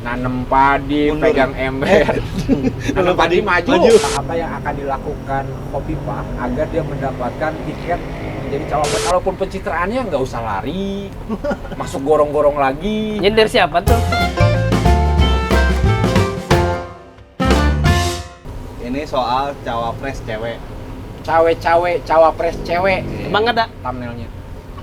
Nanem padi, Mundur. pegang ember. Nanem padi maju. Apa yang akan dilakukan Khofifah agar dia mendapatkan tiket menjadi cawapres? Kalaupun pencitraannya nggak usah lari, masuk gorong-gorong lagi. Nyindir siapa tuh? Ini soal cawapres cewek. Cawe-cawe, cawapres cewek. Emang ada Thumbnailnya.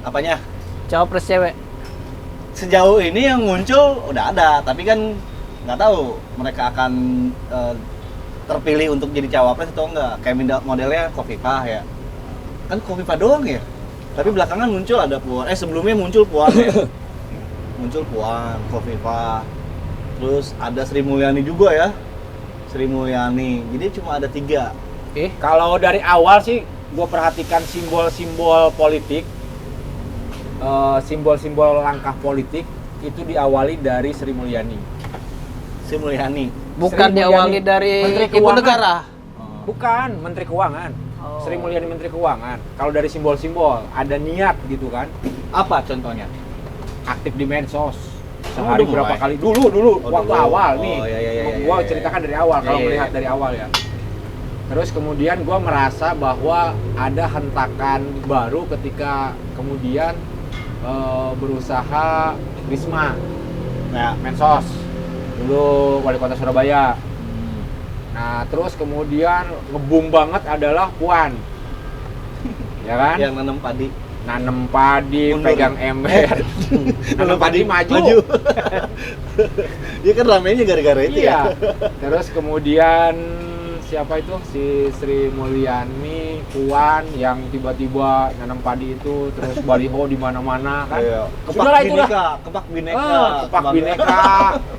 Apanya? cawapres cewek? Sejauh ini yang muncul udah ada, tapi kan nggak tahu mereka akan terpilih untuk jadi cawapres atau enggak. Kayak modelnya Khofifah ya. Kan Khofifah doang ya. Tapi belakangan muncul ada Puan. Sebelumnya muncul Puan ya. Muncul Puan, Khofifah. Terus ada Sri Mulyani juga ya. Sri Mulyani. Jadi cuma ada 3. Kalau dari awal sih gue perhatikan simbol-simbol politik, simbol-simbol langkah politik itu diawali dari Sri Mulyani. Sri Mulyani. Bukan Sri diawali Mulyani, dari Menteri ibu Keuangan. negara. Bukan, Menteri Keuangan. Oh. Sri Mulyani Menteri Keuangan. Kalau dari simbol-simbol, ada niat gitu kan. Apa contohnya? Aktif di medsos. Sehari udah berapa mulai? kali? Dulu, Oh, waktu dulu. awal Oh, nih. iya, Gua iya. ceritakan dari awal, kalau Iya, iya, melihat iya. dari awal ya. Terus kemudian gua merasa bahwa ada hentakan baru ketika kemudian berusaha Risma, Nah, Mensos, dulu wali kota Surabaya. Nah, terus kemudian ngebum banget adalah Puan, ya kan? yang nanam padi. Nanem padi, Mundur. pegang ember, nanem padi maju. Dia kan ramenya gara-gara itu Iya. ya. Terus kemudian siapa itu si Sri Mulyani, Puan yang tiba-tiba nanam padi itu, terus baliho di mana-mana kan? Iya. Sudahlah itu dah. Kepak bineka. Kepak Bangga. bineka.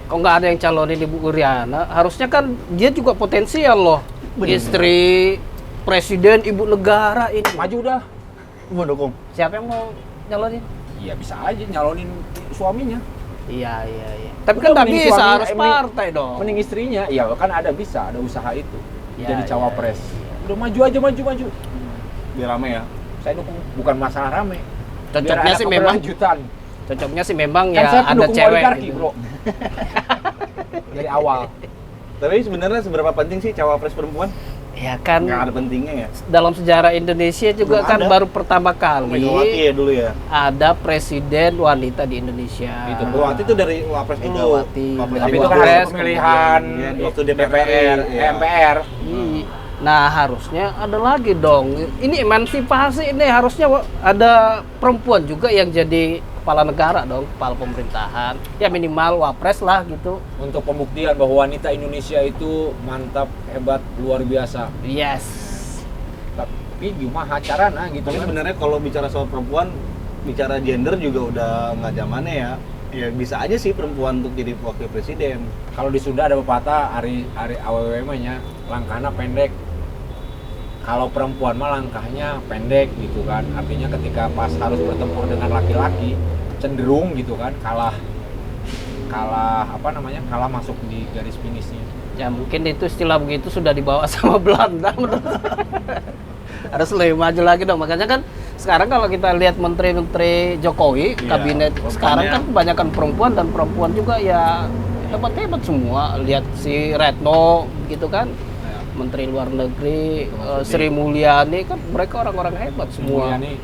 Kok nggak ada yang calonin Ibu Iriana? Harusnya kan dia juga potensial loh. Bener. Istri presiden, ibu negara ini. Maju dah. Mau dukung. Siapa yang mau nyalonin? Iya bisa aja nyalonin suaminya. Iya. Tapi Udah, kan nggak mending bisa, suaminya, harus mending- partai dong. Mending istrinya, iya kan ada bisa, ada usaha itu. Ya, Jadi ya, cawapres. ya. Udah maju aja, maju. Biar rame ya. Saya dukung, bukan masalah rame. Cocoknya Biar ada sih memang, keberlanjutan. cocoknya sih memang Kan ya saya ada pendukung cewek. oligarki, Gitu. bro. Dari awal. Tapi sebenarnya seberapa penting sih cawapres perempuan? Ya kan Nggak ada pentingnya ya. dalam sejarah Indonesia juga Belum kan ada. baru pertama kali Megawati ya dulu ya. ada presiden wanita di Indonesia. Itu, Megawati itu dari wapres dulu. Megawati. Wapres Tapi dulu. itu kan Wapres, hasil pemilihan kemudian waktu DPR, iya. MPR. Nah harusnya ada lagi dong. Ini emansipasi ini harusnya ada perempuan juga yang jadi kepala negara dong, kepala pemerintahan. Ya minimal wapres lah gitu. Untuk pembuktian bahwa wanita Indonesia itu mantap, hebat, luar biasa. Yes. Tapi gimana caranya gitu Tapi kan? sebenarnya kalau bicara soal perempuan, bicara gender juga udah nggak zamannya ya. Ya bisa aja sih perempuan untuk jadi wakil presiden. Kalau di Sunda ada pepatah hari awewe mah nya langkahnya pendek. Kalau perempuan mah langkahnya pendek gitu kan. Artinya ketika pas harus bertempur dengan laki-laki cenderung gitu kan kalah kalah masuk di garis finishnya. Ya mungkin itu istilah begitu sudah dibawa sama Belanda menurut saya. Harus lebih maju lagi dong. Makanya kan sekarang kalau kita lihat menteri-menteri Jokowi, Iya, kabinet perempuannya. sekarang kan kebanyakan perempuan dan perempuan juga ya hebat-hebat semua. Lihat si Retno gitu kan, Menteri Luar Negeri, Sri Mulyani kan mereka orang-orang hebat semua. Mulyani.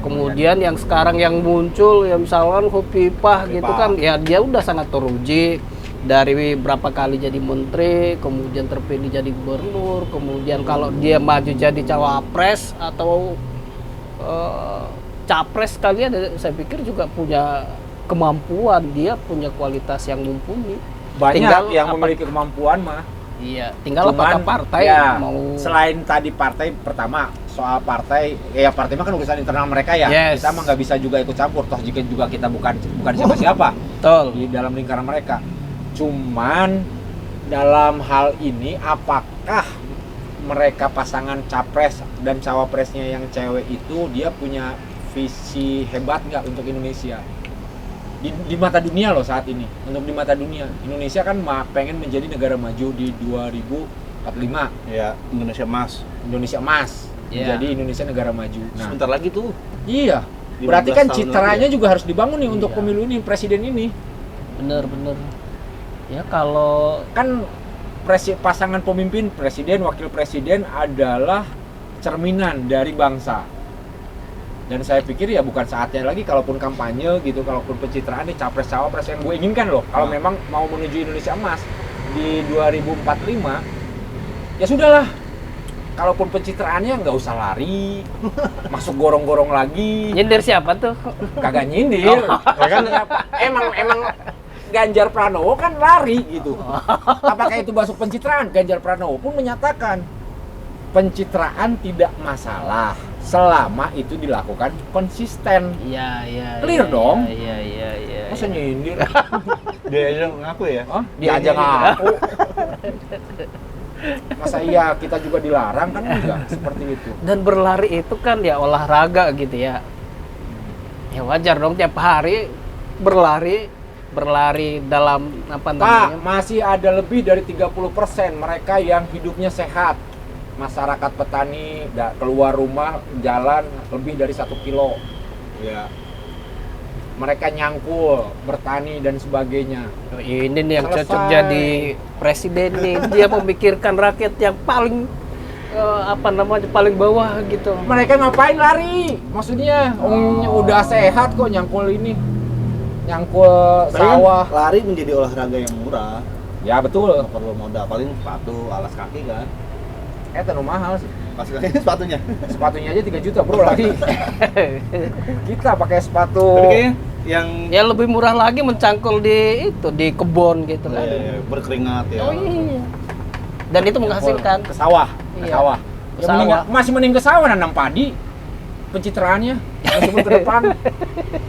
Kemudian yang sekarang yang muncul ya misalkan Khofifah gitu kan, ya dia udah sangat teruji dari berapa kali jadi menteri, kemudian terpilih jadi gubernur, kemudian kalau dia maju jadi cawapres atau capres kalian, saya pikir juga punya kemampuan, dia punya kualitas yang mumpuni. Banyak Tinggal yang apa- memiliki kemampuan mah. Iya, tinggal apakah partai ya, mau selain tadi partai pertama soal partai, ya partai mah kan urusan internal mereka ya. Yes. Kita mah nggak bisa juga ikut campur. Toh jika juga kita bukan siapa-siapa betul. di dalam lingkaran mereka. Cuman dalam hal ini apakah mereka pasangan capres dan cawapresnya yang cewek itu dia punya visi hebat nggak untuk Indonesia? Di mata dunia loh saat ini, untuk di mata dunia Indonesia kan pengen menjadi negara maju di 2045, Ya, Indonesia Emas. Indonesia emas, Iya. jadi Indonesia negara maju. Nah, Sebentar lagi tuh. iya, 15 berarti kan tahun citranya lagi ya. juga harus dibangun nih untuk Iya. pemilu ini, presiden ini. Bener. Ya kalau Kan pasangan pemimpin presiden wakil presiden adalah cerminan dari bangsa. Dan saya pikir ya bukan saatnya lagi kalaupun kampanye gitu, kalaupun pencitraan nih capres cawapres yang gue inginkan loh. Kalau memang mau menuju Indonesia Emas di 2045, ya sudahlah. Kalaupun pencitraannya nggak usah lari, masuk gorong-gorong lagi, nyindir siapa tuh? kagak nyindir. Ya kan emang Ganjar Pranowo kan lari gitu. Apakah itu masuk pencitraan? Ganjar Pranowo pun menyatakan pencitraan tidak masalah selama itu dilakukan konsisten. Iya, iya. Clear dong. Iya, iya, iya. Masa nyindir? Dia aja ngaku ya. Hah? Dia aja ngaku. Masa iya kita juga dilarang kan enggak seperti itu. Dan berlari itu kan ya olahraga gitu ya. Ya wajar dong tiap hari berlari dalam apa Pak, namanya? masih ada lebih dari 30% mereka yang hidupnya sehat. Masyarakat petani keluar rumah jalan lebih dari 1 kilo. Ya. Mereka nyangkul, bertani dan sebagainya. Ini nih yang Selesai. cocok jadi presiden nih. Dia memikirkan rakyat yang paling apa namanya paling bawah gitu. Mereka ngapain lari? Maksudnya udah sehat kok nyangkul ini. Nyangkul Tapi kan sawah. lari menjadi olahraga yang murah. Ya betul. Nggak perlu modal, paling sepatu, alas kaki kan. Terlalu mahal sih. Alas kaki sepatunya. Sepatunya aja 3 juta bro lagi. Kita pakai sepatu. Tapi kayaknya yang Ya lebih murah lagi mencangkul di kebun gitu kan. berkeringat ya. Oh iya. Dan itu menghasilkan. Ke sawah. Ke Iya. sawah. Ke Ya, mending- sawah. masih mending ke sawah nanam padi. Pencitraannya meskipun ke depan.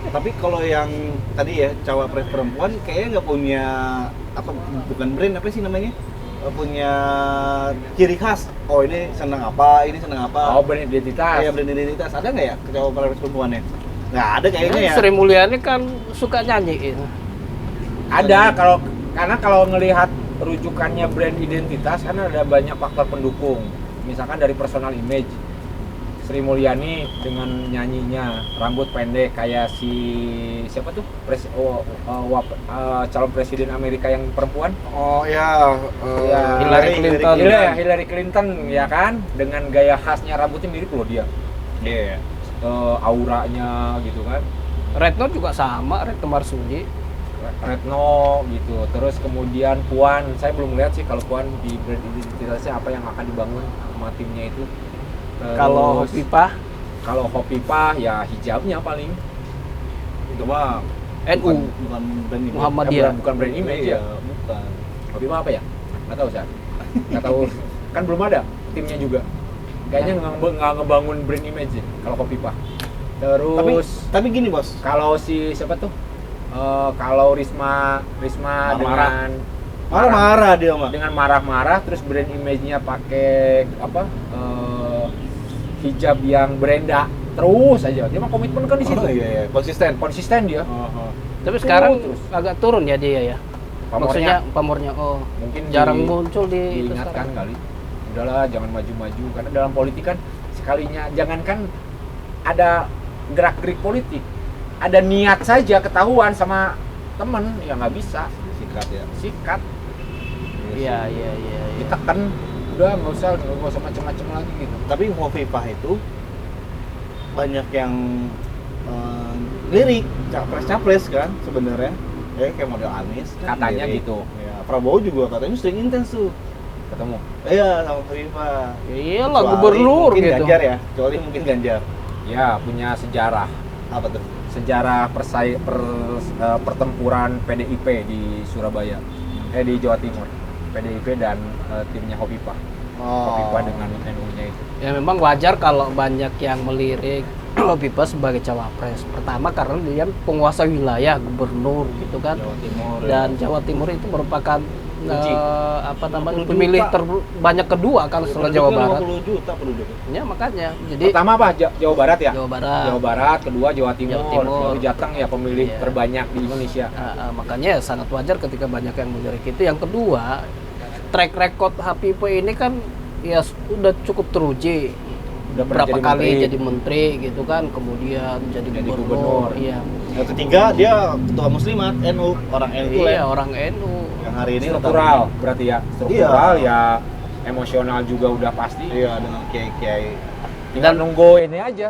Tapi kalau yang tadi ya cawapres perempuan kayaknya nggak punya apa bukan brand apa sih namanya? Nggak punya ciri khas. Oh ini senang apa? Ini senang apa? Oh, brand identitas. Kayak brand identitas. Ada nggak ya cawapres perempuannya? Nggak ada kayaknya ya. Sri Mulyani kan suka nyanyiin. Ada karena kalau ngelihat rujukannya brand identitas kan ada banyak faktor pendukung. Misalkan dari personal image. Sri Mulyani dengan nyanyinya rambut pendek kayak siapa tuh calon presiden Amerika yang perempuan. Oh ya. Ya, Hillary Clinton. Hillary Clinton ya kan dengan gaya khasnya rambutnya mirip loh dia. Iya. Auranya gitu kan. Retno juga sama, Retno Marsudi. Retno gitu. Terus kemudian Puan, saya belum lihat sih kalau Puan di brand identitasnya apa yang akan dibangun sama timnya itu. Kalau Terus, Hopipa Hopipa ya hijabnya paling. Itu mah NU bukan brand image. Muhammadiyah. Bukan brand image Iya, ya. bukan. Hopipa apa ya? Nggak tahu saya. Nggak tahu. Kan belum ada timnya juga. Kayaknya nggak ngebangun brand image ya kalau Hopipa. Terus Tapi gini bos. kalau si siapa tuh? Kalau Risma Marah-marah. dengan Marah-marah dia mah. dengan marah-marah terus brand image-nya pakai apa hijab yang Brenda terus aja dia mah komitmen kan di situ Oh iya, konsisten. konsisten dia Tapi sekarang Terus. agak turun ya dia ya. Maksudnya pamornya pamornya mungkin jarang muncul di itu diingatkan sekarang. kali udahlah jangan maju-maju karena dalam politik kan sekalinya jangankan ada gerak-gerik politik ada niat saja ketahuan sama temen ya nggak bisa Sikat ya. sikat Iya. ditekan udah nggak usah macem-macem lagi gitu. Tapi Hovifah itu banyak yang lirik capres kan sebenarnya. Kayak model Anies kan Katanya lirik. gitu. Ya, Prabowo juga katanya sering intens tuh. Ketemu Iya sama Hovifah. Ya iyalah Kecuali gubernur mungkin gitu. Ganjar ya. Kecuali mungkin Ganjar. ya punya sejarah Apa tuh? pertempuran PDIP di Surabaya di Jawa Timur PDIP dan timnya Hovifah Hovifah dengan NU-nya itu Ya memang wajar kalau banyak yang melirik Hovifah sebagai cawapres. Pertama karena dia penguasa wilayah, gubernur gitu kan. Jawa Timur. Dan Jawa Timur itu merupakan Kunci. apa namanya 50 pemilih juta. terbanyak kedua kan setelah Jawa Barat. 50 juta penduduknya. Ya makanya. Jadi pertama apa Jawa Barat ya Jawa Barat. Jawa Barat kedua Jawa Timur, Jawa Timur. baru Jateng ya pemilih Iya. terbanyak di Indonesia Makanya ya sangat wajar ketika banyak yang melirik itu. Yang kedua, track record Habibie ini kan ya sudah cukup teruji. Udah pernah berapa jadi kali menteri. jadi menteri gitu kan, kemudian jadi gubernur. Iya. Yang ketiga dia ketua muslimat NU, orang NU Iya, lah. orang NU. Yang hari ini Struktural berarti ya. Struktural Iya. ya, emosional juga udah pasti. Iya, dengan kiai-kiai. Tinggal nunggu ini aja.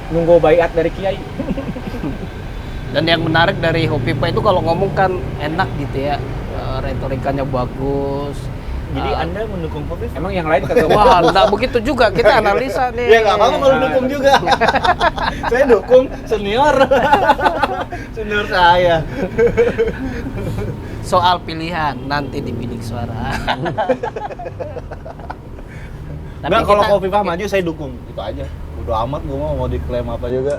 Nunggu baiat dari kiai. Dan yang menarik dari Hopipa itu kalau ngomong kan enak gitu ya, retorikanya bagus. Jadi Ah. Anda mendukung Kofifa? Emang yang lain kagak Wah, enggak begitu juga, kita analisa nih. Ya nggak apa-apa kalau dukung juga. Saya dukung senior. Senior saya. Soal pilihan nanti di bilik suara. Nggak, kalau Kofifa maju saya dukung. Itu aja. Udah amat gue mau diklaim apa juga.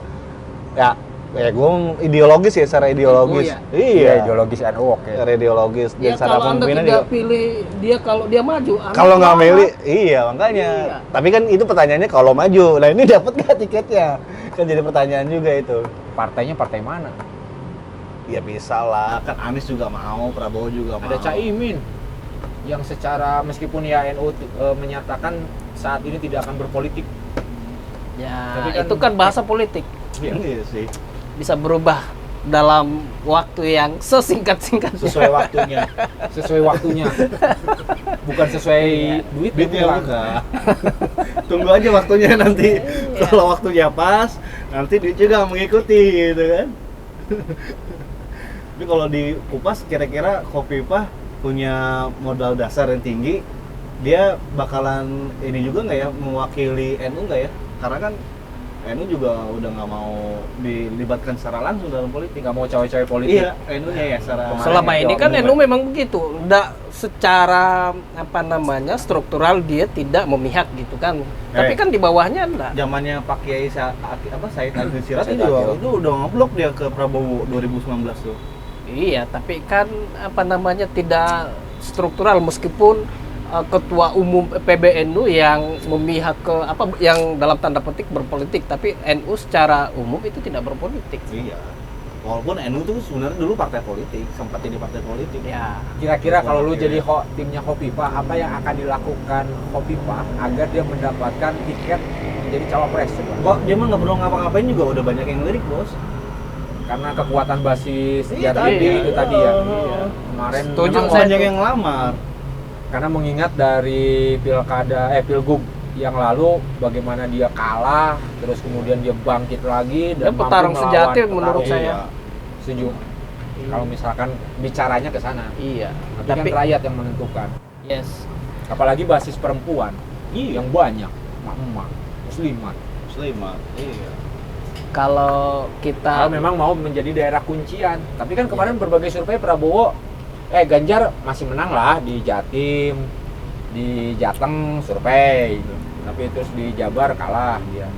Ya gue ideologis ya, secara ideologis. ya? Iya, ideologis NU oke. secara ideologis dan Ya secara kalau Anda kepemimpinan tidak juga. pilih dia, kalau dia maju, Anda Kalau nggak kalah. milih, iya makanya. Iya. Tapi kan itu pertanyaannya kalau maju. Nah ini dapat nggak tiketnya? Kan jadi pertanyaan juga itu. Partainya partai mana? Ya bisa lah, kan Anies juga mau, Prabowo juga mau. Ada Caimin yang secara meskipun ya NU menyatakan saat ini tidak akan berpolitik. Ya, Tapi kan- itu kan bahasa politik. Iya sih. Bisa berubah dalam waktu yang sesingkat-singkat. Sesuai waktunya. Sesuai waktunya. Bukan sesuai duit Duitnya bukan. Tunggu aja waktunya nanti. Kalau waktunya pas, nanti duit juga mengikuti gitu kan. Tapi kalau dikupas kira-kira Kofifa punya modal dasar yang tinggi, dia bakalan ini juga nggak ya, mewakili NU nggak ya? Karena kan NU juga udah nggak mau dilibatkan secara langsung dalam politik. nggak mau cawe-cawe politik. Iya, NU-nya ya secara Selama Kemarin ini itu kan aku NU memang begitu, nggak secara apa namanya struktural dia tidak memihak gitu kan. Tapi kan di bawahnya enggak. zamannya Pak Kiai Said Agil Siraj Said itu juga Agil. itu udah ngeblok dia ke Prabowo 2019 tuh. Iya, tapi kan apa namanya tidak struktural meskipun ketua umum PBNU yang memihak ke apa yang dalam tanda petik berpolitik, tapi NU secara umum itu tidak berpolitik. Iya. Walaupun NU tuh sebenarnya dulu partai politik, sempat jadi partai politik. Ya, Kira-kira kalau lu Iya. jadi timnya Hopipa, apa yang akan dilakukan Hopipa agar dia mendapatkan tiket menjadi cawapres? Coba? Kok dia mah nggak perlu ngapa-ngapain juga udah banyak yang lirik, Bos. Karena kekuatan basis Iya, tadi tadi. itu tadi ya. Iya. Kemarin Setuju, memang saya Banyak tuh. yang lamar. karena mengingat dari pilgub yang lalu bagaimana dia kalah, terus kemudian dia bangkit lagi dia dan mampu petarung melawan sejati petarung. menurut Iya. saya. Setuju. Kalau misalkan bicaranya ke sana, Iya. tapi kan rakyat yang menentukan. Yes. Apalagi basis perempuan Iya. yang banyak, emak-emak, muslimat. Muslimat. Iya. Kalau Kalau kita memang mau menjadi daerah kuncian, tapi kan kemarin berbagai survei Prabowo, Ganjar masih menang lah di Jatim, di Jateng survei, tapi terus di Jabar kalah dia,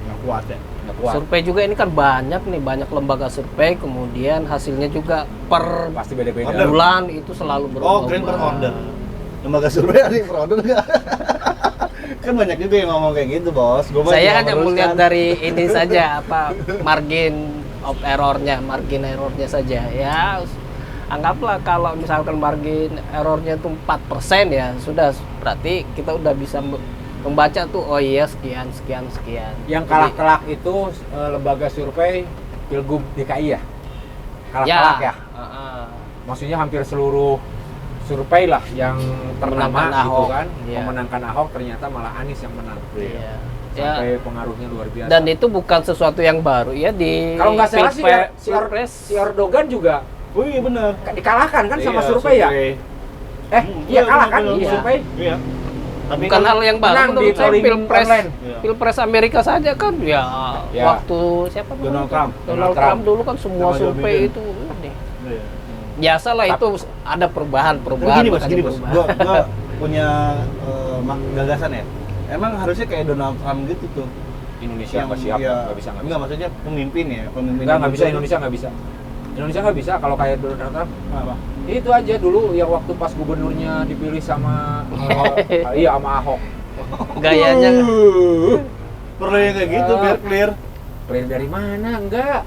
Nggak kuat ya. nggak kuat. survei juga ini kan banyak nih, banyak lembaga survei, kemudian hasilnya juga per Pasti beda-beda. Order. bulan itu selalu berubah. Oh, keren per order. Lembaga survei ada yang per order nggak? Kan banyak juga yang ngomong kayak gitu, Bos. Gua mah Saya cuma hanya meluruskan. melihat dari ini saja apa margin margin errornya saja ya. Anggaplah kalau misalkan margin errornya itu 4% ya sudah, berarti kita udah bisa membaca tuh, oh iya sekian. Yang kalah Jadi, telak itu lembaga survei Pilgub DKI ya, kalah ya, telak ya. heeh. Maksudnya hampir seluruh survei lah yang ternama Memenangkan gitu Ahok. kan, Iya. memenangkan Ahok, ternyata malah Anies yang menang. Iya. Ya, Sampai pengaruhnya luar biasa. dan itu bukan sesuatu yang baru ya di Kalau nggak salah sih ya, Pilpres. si Erdogan juga Oh iya benar. dikalahkan kan sama Iya, survei ya? Iya kalah kan benar, di benar. survei. Iya. Tapi Bukan kan hal yang baru menang menurut di saya. polling Pilpres online. Iya. Pilpres Amerika saja kan ya, Ya. waktu siapa namanya? Donald Trump. Donald Trump dulu kan semua Sama Joe survei Biden. itu ini. Iya. Biasalah itu ada Tapi perubahan gini Bos, makanya gini Bos. perubahan. Gua punya gagasan ya. Emang harusnya kayak Donald Trump gitu tuh. Indonesia nggak siap, nggak bisa. Enggak, maksudnya pemimpin ya, pemimpin. Nggak yang bisa, betul. Indonesia nggak bisa. Indonesia nggak bisa kalau kayak Donald Trump. Apa? Itu aja dulu yang waktu pas gubernurnya dipilih sama iya sama Ahok. Gayanya Perlu yang kayak gitu biar clear. Clear dari mana? Enggak.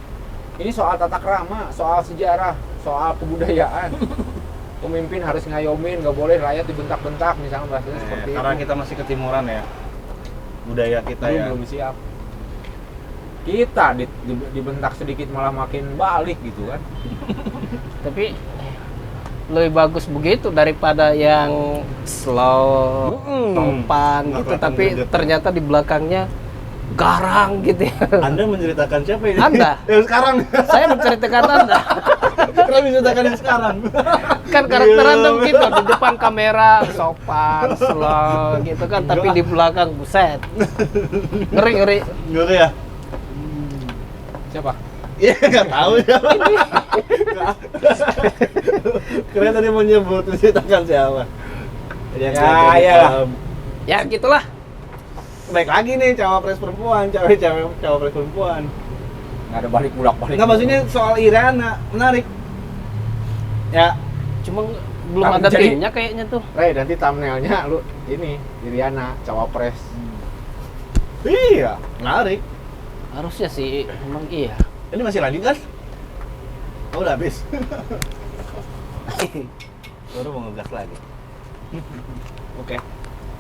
Ini soal tata krama, soal sejarah, soal kebudayaan. Pemimpin harus ngayomin, nggak boleh rakyat dibentak-bentak, misalnya bahasanya seperti Karena itu. kita masih ketimuran ya. budaya kita ya. Belum siap. Kita dibentak sedikit malah makin balik gitu kan. Tapi lebih bagus begitu daripada yang slow, sopan Nggak gitu, kelihatan tapi gede. ternyata di belakangnya garang gitu ya. Anda menceritakan siapa ini? Anda. Yang sekarang. Saya menceritakan Anda. Kita menceritakan yang sekarang. Kan karakter Anda Gila. begitu, di depan kamera sopan, slow gitu kan, tapi di belakang buset. Ngeri. Ngeri ya? Siapa? Iya, nggak tahu siapa. Keren tadi mau nyebut menceritakan siapa. Yang Ya, nggak jadi iyalah. paham. Ya gitulah. Baik lagi nih cawapres perempuan, cewek-cewek cawapres perempuan. Nggak ada balik. Nggak, maksudnya soal Iriana menarik. Ya, Cuma belum Kan ada jadi- timnya kayaknya tuh. Ray, nanti thumbnailnya lu ini Iriana cawapres. iya, menarik. Harusnya sih, emang iya. Ini masih lanjut kan? Oh, udah habis. Baru mau ngegas lagi. Oke.